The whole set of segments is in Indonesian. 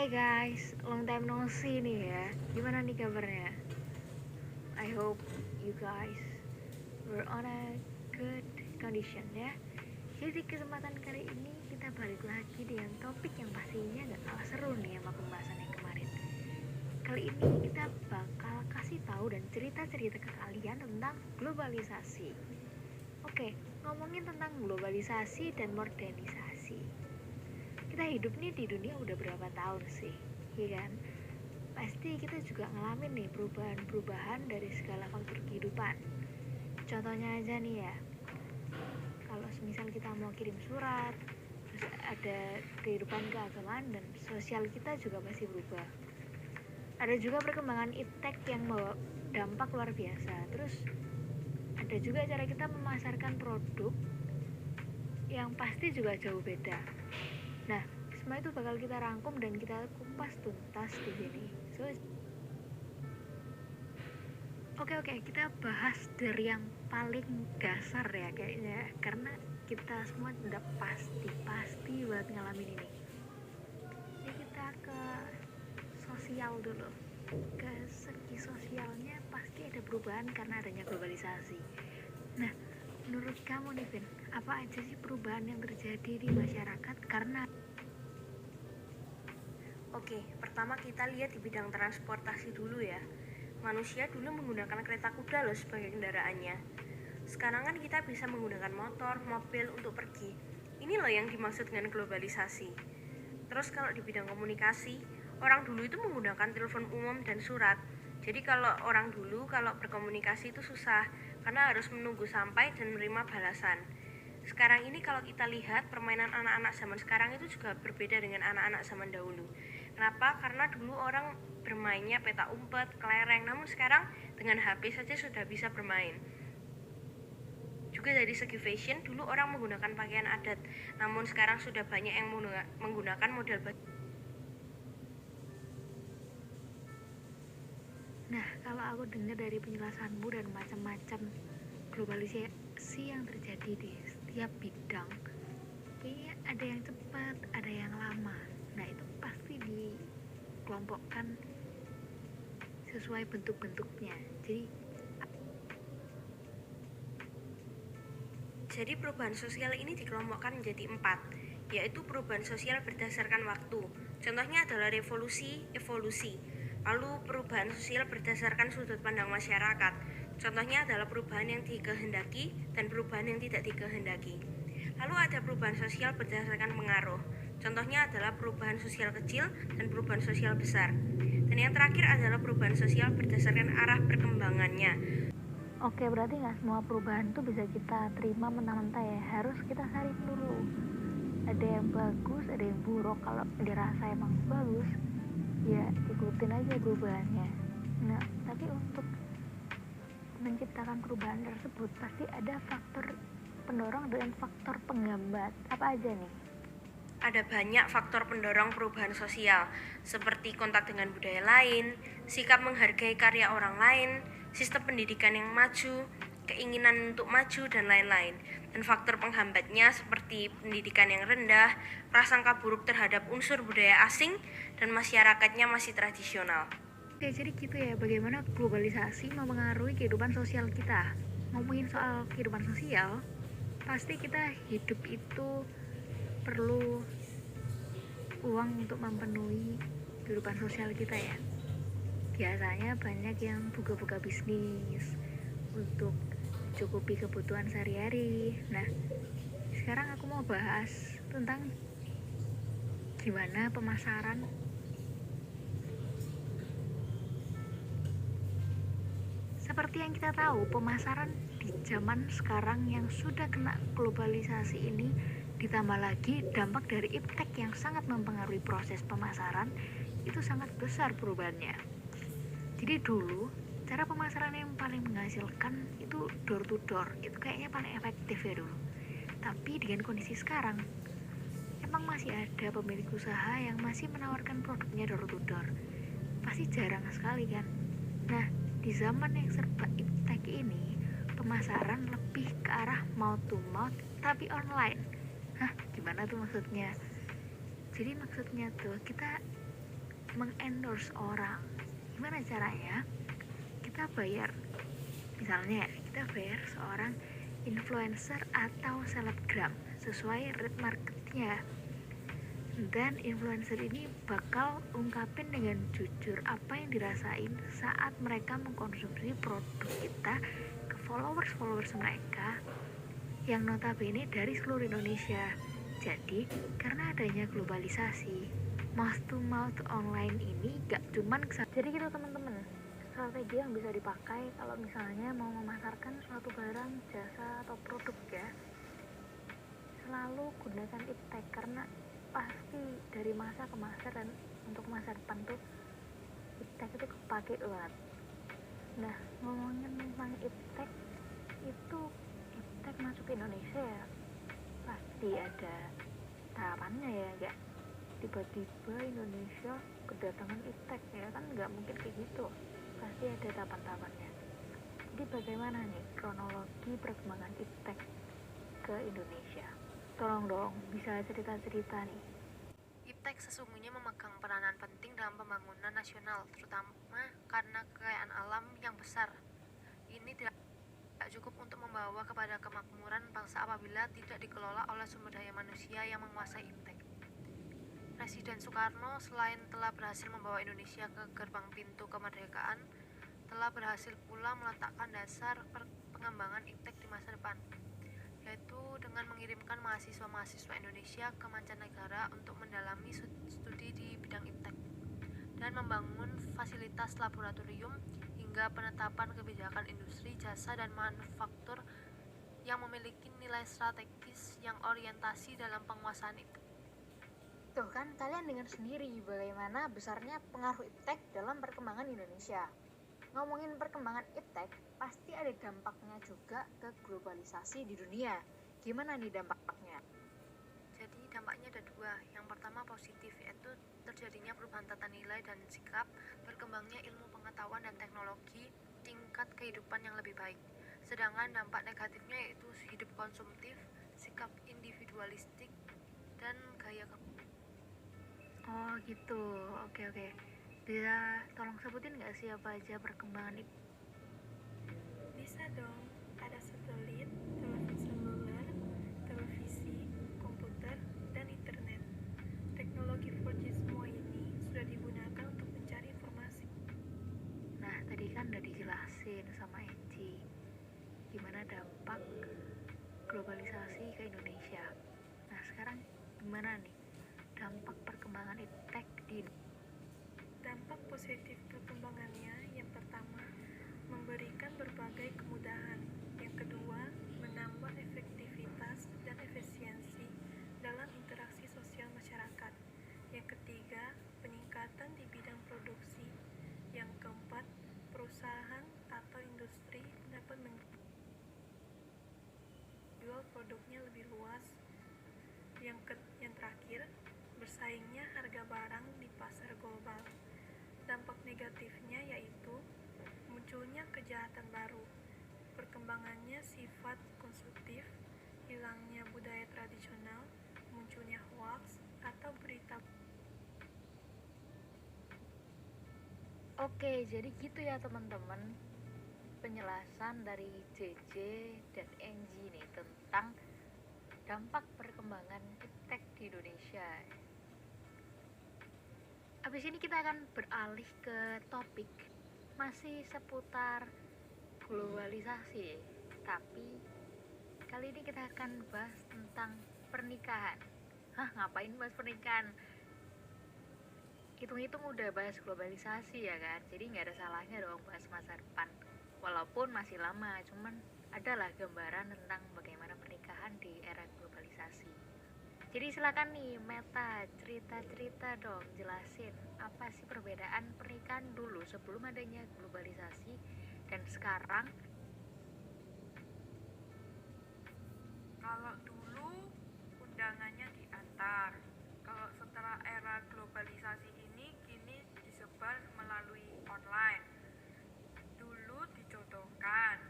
Hai guys, long time no see nih ya. Gimana nih kabarnya? I hope you guys were on a good condition ya. Jadi kesempatan kali ini kita balik lagi dengan topik yang pastinya gak kalah seru nih sama pembahasan yang kemarin. Kali ini kita bakal kasih tahu dan cerita-cerita ke kalian tentang globalisasi. Oke, ngomongin tentang globalisasi dan modernisasi. Kita hidup nih di dunia udah berapa tahun sih, ya kan? Pasti kita juga ngalamin nih perubahan-perubahan dari segala faktor kehidupan. Contohnya aja nih ya, kalau semisal kita mau kirim surat, terus ada kehidupan keagamaan dan sosial kita juga pasti berubah. Ada juga perkembangan iptek yang membawa dampak luar biasa. Terus ada juga cara kita memasarkan produk yang pasti juga jauh beda. Nah, semua itu bakal kita rangkum dan kita kupas tuntas di sini. Oke, kita bahas dari yang paling dasar ya kayaknya, karena kita semua udah pasti buat ngalamin ini. Jadi kita ke sosial dulu. Ke segi sosialnya pasti ada perubahan karena adanya globalisasi. Nah, menurut kamu nih Vin, apa aja sih perubahan yang terjadi di masyarakat karena Oke, pertama kita lihat di bidang transportasi dulu ya. Manusia dulu menggunakan kereta kuda loh sebagai kendaraannya. Sekarang kan kita bisa menggunakan motor, mobil untuk pergi. Ini loh yang dimaksud dengan globalisasi. Terus kalau di bidang komunikasi, orang dulu itu menggunakan telepon umum dan surat. Jadi kalau orang dulu kalau berkomunikasi itu susah karena harus menunggu sampai dan menerima balasan. Sekarang ini kalau kita lihat permainan anak-anak zaman sekarang itu juga berbeda dengan anak-anak zaman dahulu. Kenapa? Karena dulu orang bermainnya peta umpet, kelereng, namun sekarang dengan HP saja sudah bisa bermain. Juga dari segi fashion, dulu orang menggunakan pakaian adat, namun sekarang sudah banyak yang menggunakan model baju. Nah, kalau aku dengar dari penjelasanmu dan macam-macam globalisasi yang terjadi di setiap bidang, kayaknya ada yang cepat, ada yang lama. Nah, itu pasti dikelompokkan sesuai bentuk-bentuknya. Jadi perubahan sosial ini dikelompokkan menjadi 4, yaitu perubahan sosial berdasarkan waktu. Contohnya adalah revolusi, evolusi. Lalu perubahan sosial berdasarkan sudut pandang masyarakat. Contohnya adalah perubahan yang dikehendaki dan perubahan yang tidak dikehendaki. Lalu ada perubahan sosial berdasarkan pengaruh. Contohnya adalah perubahan sosial kecil dan perubahan sosial besar. Dan yang terakhir adalah perubahan sosial berdasarkan arah perkembangannya. Oke, berarti nggak semua perubahan tuh bisa kita terima mentah-mentah ya. Harus kita saring dulu. Ada yang bagus, ada yang buruk. Kalau dirasa emang bagus, ya ikutin aja perubahannya. Nah, tapi untuk menciptakan perubahan tersebut pasti ada faktor pendorong dan faktor penghambat. Apa aja nih? Ada banyak faktor pendorong perubahan sosial, seperti kontak dengan budaya lain, sikap menghargai karya orang lain, sistem pendidikan yang maju, keinginan untuk maju, dan lain-lain. Dan faktor penghambatnya seperti pendidikan yang rendah, prasangka buruk terhadap unsur budaya asing, dan masyarakatnya masih tradisional. Oke, jadi gitu ya, bagaimana globalisasi mempengaruhi kehidupan sosial kita. Ngomongin soal kehidupan sosial, pasti kita hidup itu perlu uang untuk memenuhi kehidupan sosial kita ya. Biasanya banyak yang buka-buka bisnis untuk cukupi kebutuhan sehari-hari. Nah, sekarang aku mau bahas tentang gimana pemasaran. Seperti yang kita tahu, pemasaran di zaman sekarang yang sudah kena globalisasi ini, ditambah lagi dampak dari iptek yang sangat mempengaruhi proses pemasaran, itu sangat besar perubahannya. Jadi dulu, cara pemasaran yang paling menghasilkan itu door to door. Itu kayaknya paling efektif ya dulu. Tapi dengan kondisi sekarang, emang masih ada pemilik usaha yang masih menawarkan produknya door to door. Pasti jarang sekali kan. Nah, di zaman yang serba iptek ini, pemasaran lebih ke arah mouth to mouth tapi online. Hah, gimana tuh maksudnya? Jadi maksudnya tuh kita mengendorse orang. Gimana caranya? Kita bayar, misalnya kita bayar seorang influencer atau selebgram sesuai rate marketnya, dan influencer ini bakal ungkapin dengan jujur apa yang dirasain saat mereka mengkonsumsi produk kita ke followers mereka yang notabene dari seluruh Indonesia. Jadi karena adanya globalisasi, mouth to mouth online ini gak cuman jadi gitu teman-teman, strategi yang bisa dipakai kalau misalnya mau memasarkan suatu barang, jasa, atau produk ya, selalu gunakan iptek, karena pasti dari masa ke masa dan untuk masa depan tuh iptek itu kepake banget. Nah, ngomongin tentang iptek, itu iptek masuk ke Indonesia ya pasti ada tahapannya ya, enggak tiba-tiba Indonesia kedatangan iptek ya kan, nggak mungkin kayak gitu, pasti ada tahapan-tahapannya. Jadi bagaimana nih kronologi perkembangan iptek ke Indonesia? Tolong dong, bisa cerita-cerita nih. Iptek sesungguhnya memegang peranan penting dalam pembangunan nasional, terutama karena kekayaan alam yang besar. Ini tidak cukup untuk membawa kepada kemakmuran bangsa apabila tidak dikelola oleh sumber daya manusia yang menguasai iptek. Presiden Soekarno selain telah berhasil membawa Indonesia ke gerbang pintu kemerdekaan, telah berhasil pula meletakkan dasar pengembangan iptek di masa depan, yaitu dengan mengirimkan mahasiswa-mahasiswa Indonesia ke mancanegara untuk mendalami studi di bidang iptek dan membangun fasilitas laboratorium hingga penetapan kebijakan industri, jasa, dan manufaktur yang memiliki nilai strategis yang orientasi dalam penguasaan iptek. Tuh kan kalian dengar sendiri bagaimana besarnya pengaruh iptek dalam perkembangan Indonesia. Ngomongin perkembangan iptek, pasti ada dampaknya juga ke globalisasi di dunia. Gimana nih dampaknya? Jadi dampaknya ada dua. Yang pertama positif, yaitu terjadinya perubahan tata nilai dan sikap, berkembangnya ilmu pengetahuan dan teknologi, tingkat kehidupan yang lebih baik. Sedangkan dampak negatifnya yaitu hidup konsumtif, sikap individualistik, dan gaya Oh gitu, oke. Bisa tolong sebutin nggak sih apa aja perkembangan iptek? Bisa dong, ada satelit, telepon seluler, televisi, komputer, dan internet. Teknologi 4G semua ini sudah digunakan untuk mencari informasi. Nah tadi kan udah dijelasin sama Enci gimana dampak globalisasi ke Indonesia. Nah sekarang gimana nih dampak perkembangan iptek di Dampak positif perkembangannya, yang pertama, memberikan berbagai kemudahan. Yang kedua, menambah efektivitas dan efisiensi dalam interaksi sosial masyarakat. Yang ketiga, peningkatan di bidang produksi. Yang keempat, perusahaan atau industri dapat menjual produknya lebih luas. Yang terakhir, bersaingnya harga barang di pasar global. Dampak negatifnya yaitu munculnya kejahatan baru, perkembangannya sifat konsumtif, hilangnya budaya tradisional, munculnya hoax atau berita. Oke, jadi gitu ya teman-teman penjelasan dari JJ dan Enji nih tentang dampak perkembangan iptek di Indonesia. Habis ini kita akan beralih ke topik masih seputar globalisasi, tapi kali ini kita akan bahas tentang pernikahan. Hah, ngapain bahas pernikahan? Hitung-hitung udah bahas globalisasi ya kan, jadi nggak ada salahnya dong bahas masa depan. Walaupun masih lama, cuman adalah gambaran tentang bagaimana pernikahan di era globalisasi. Jadi silakan nih Meta, cerita-cerita dong, jelasin apa sih perbedaan pernikahan dulu sebelum adanya globalisasi dan sekarang. Kalau dulu undangannya diantar, kalau setelah era globalisasi ini kini disebar melalui online. Dulu dijodohkan,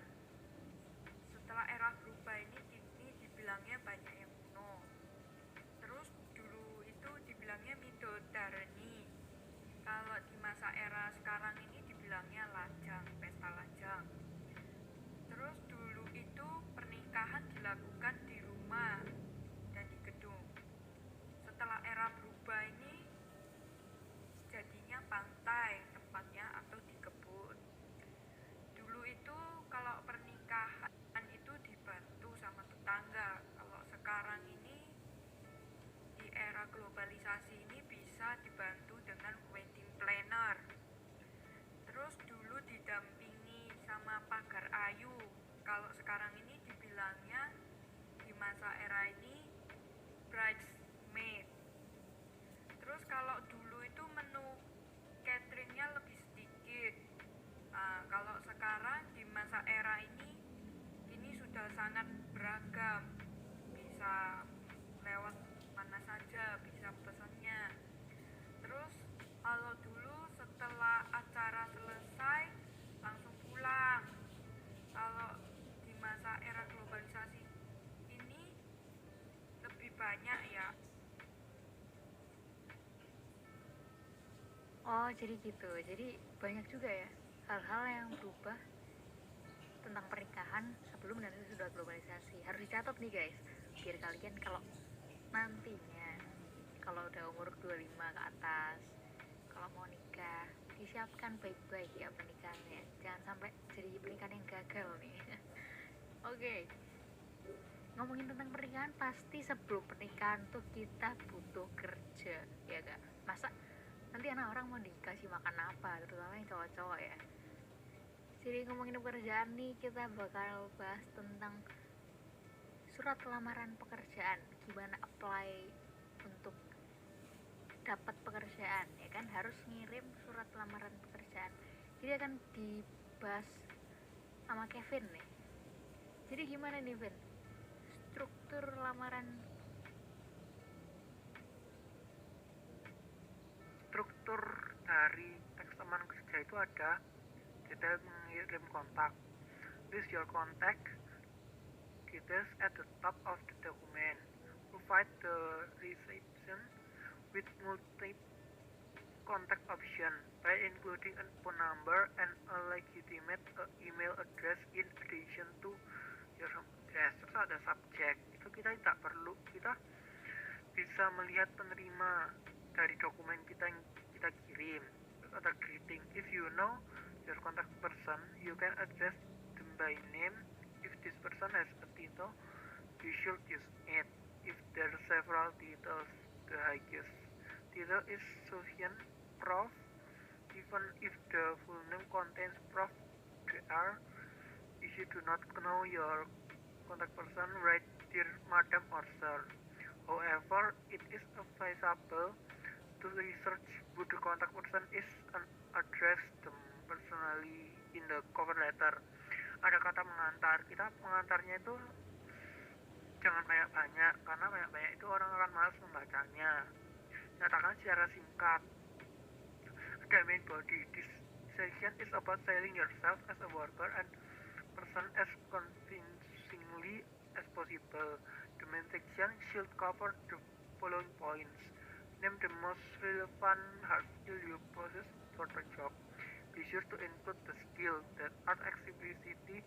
setelah era berubah ini kini dibilangnya banyak yang kuno. Terus dulu itu dibilangnya midodareni, sekarang ini dibilangnya lajang, pesta lajang. Terus dulu itu pernikahan dilakukan di rumah dan di gedung. Setelah era berubah ini jadinya pantai tempatnya atau di kebun. Dulu itu kalau pernikahan itu dibantu sama tetangga. Kalau sekarang ini di era globalisasi ini bisa dibantu dengan wedding planner. Terus dulu didampingi sama pagar ayu. Kalau sekarang ini dibilangnya di masa era ini bridesmaid. Terus kalau dulu itu menu cateringnya lebih sedikit. Kalau sekarang di masa era ini sudah sangat beragam. Bisa lewat mana saja bisa pesannya. Terus kalau dulu setelah acara selesai langsung pulang. Kalau di masa era globalisasi ini lebih banyak ya. Oh, jadi gitu. Jadi banyak juga ya hal-hal yang berubah tentang pernikahan sebelum dan sesudah globalisasi. Harus dicatat nih guys, biar kalian kalau nantinya kalau udah umur 25 ke atas, kalau mau nikah, disiapkan baik-baik ya pernikahannya. Jangan sampai jadi pernikahan yang gagal nih. Oke. Ngomongin tentang pernikahan, pasti sebelum pernikahan tuh kita butuh kerja, ya gak? Masa nanti anak orang mau dikasih makan apa, terutama yang cowok-cowok ya. Jadi ngomongin pekerjaan nih, kita bakal bahas tentang surat lamaran pekerjaan, gimana apply untuk dapat pekerjaan, ya kan harus ngirim surat lamaran pekerjaan. Jadi akan dibahas sama Kevin nih. Jadi gimana nih Vin, struktur lamaran? Struktur dari teks lamaran kerja itu ada detail mengirim kontak. List your contact details at the top of the document. Provide the reception with multiple contact option by including a phone number and a legitimate email address in addition to your address. Terus ada subject, itu kita tidak perlu, kita bisa melihat penerima dari dokumen kita yang kita kirim. Terus ada greeting, if you know your contact person, you can address them by name. If this person has a title, you should use it. If there are several titles, the highest title is sufficient proof. Even if the full name contains proof there, if you do not know your contact person, write dear madam or sir. However, it is advisable to research who the contact person is and address them personally in the cover letter. Ada kata mengantar, kita mengantarnya itu jangan banyak-banyak, karena banyak-banyak itu orang akan malas membacanya. Nyatakan secara singkat. Ada main body. This section is about selling yourself as a worker and person as convincingly as possible. The main section should cover the following points. Name the most relevant hard skill you possess for the job. Be sure to include the skill that are explicitly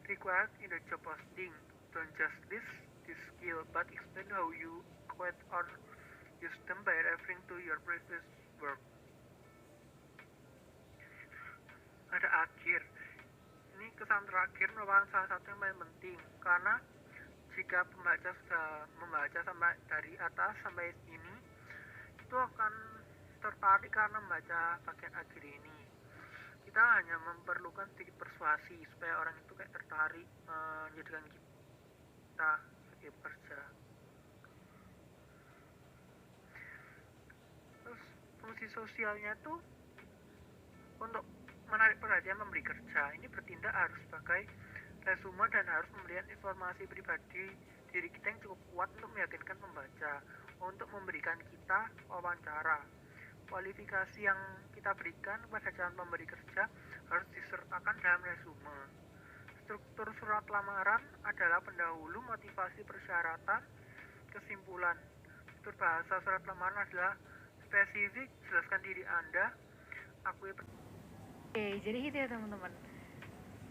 required in the job posting. Don't just list this skill, but explain how you acquire or use them by referring to your previous work. Ada akhir. Ini kesan terakhir merupakan salah satu yang paling penting, karena jika pembaca sudah membaca sampai dari atas sampai sini, itu akan tertarik karena membaca bagian akhir ini. Kita hanya memerlukan sedikit persuasi supaya orang itu kayak tertarik menjadikan kita sebagai pekerja. Terus fungsi sosialnya tuh untuk menarik perhatian memberi kerja. Ini bertindak harus sebagai resume dan harus memberikan informasi pribadi diri kita yang cukup kuat untuk meyakinkan pembaca untuk memberikan kita wawancara. Kualifikasi yang kita berikan kepada calon pemberi kerja harus disertakan dalam resume. Struktur surat lamaran adalah pendahulu, motivasi, persyaratan, kesimpulan. Struktur bahasa surat lamaran adalah spesifik, jelaskan diri Anda, akui Oke, jadi gitu ya teman-teman.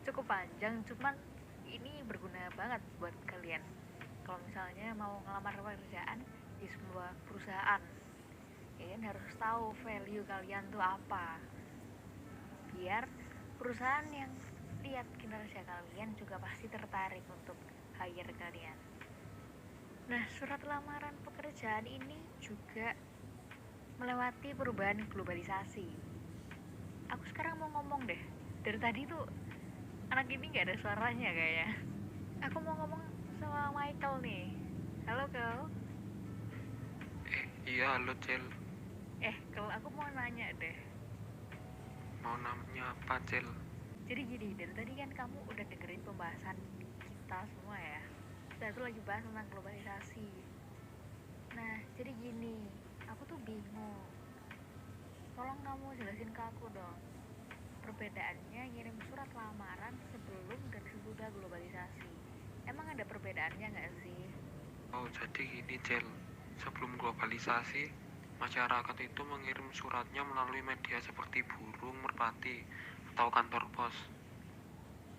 Cukup panjang, cuman ini berguna banget buat kalian. Kalau misalnya mau ngelamar pekerjaan di sebuah perusahaan, kalian harus tahu value kalian tuh apa. Biar perusahaan yang lihat kinerja kalian juga pasti tertarik untuk hire kalian. Nah, surat lamaran pekerjaan ini juga melewati perubahan globalisasi. Aku sekarang mau ngomong deh. Dari tadi tuh anak ini gak ada suaranya kayaknya. Aku mau ngomong sama Michael nih. Halo Kel. Iya, halo Cel. Kel, aku mau nanya deh. Mau namanya apa Cel? Jadi gini, dari tadi kan kamu udah dengerin pembahasan kita semua ya. Kita tuh lagi bahas tentang globalisasi. Nah, jadi gini, aku tuh bingung. Tolong kamu jelasin ke aku dong. Perbedaannya ngirim surat lamaran sebelum dan sesudah globalisasi. Emang ada perbedaannya nggak sih? Oh, jadi gini Cel. Sebelum globalisasi, masyarakat itu mengirim suratnya melalui media seperti burung, merpati, atau kantor pos.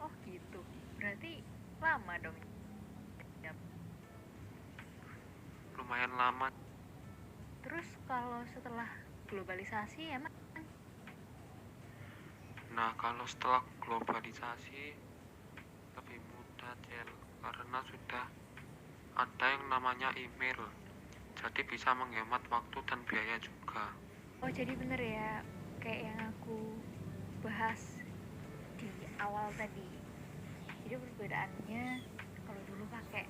Oh gitu. Berarti lama dong. Yap. Lumayan lama. Terus kalau setelah globalisasi emang Nah, kalau setelah globalisasi lebih mudah Cel, karena sudah ada yang namanya email. Jadi bisa menghemat waktu dan biaya juga. oh jadi bener ya kayak yang aku bahas di awal tadi. Jadi perbedaannya kalau dulu pakai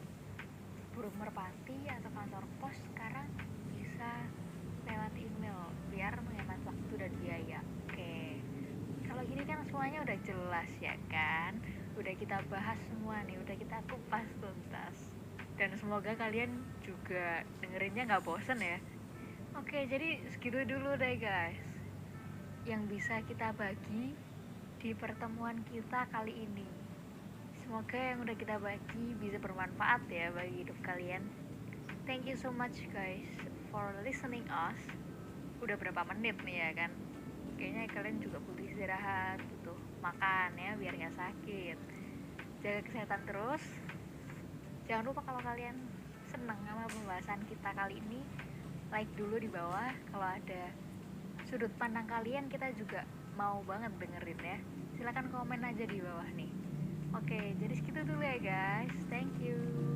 burung merpati atau kantor pos, sekarang bisa lewat email biar menghemat waktu dan biaya. Oke. Kalau gini kan semuanya udah jelas ya kan? Udah kita bahas semua nih, udah kita kupas tuntas. Dan semoga kalian juga dengerinnya nggak bosen ya. Oke, jadi segitu dulu deh guys yang bisa kita bagi di pertemuan kita kali ini. Semoga yang udah kita bagi bisa bermanfaat ya bagi hidup kalian. Thank you so much guys for listening us. Udah berapa menit nih ya kan? Kayaknya kalian juga butuh istirahat, butuh makan ya biar nggak sakit. Jaga kesehatan terus. Jangan lupa kalau kalian seneng sama pembahasan kita kali ini, like dulu di bawah. Kalau ada sudut pandang kalian, kita juga mau banget dengerin ya. Silahkan komen aja di bawah nih. Oke, jadi segitu dulu ya guys. Thank you.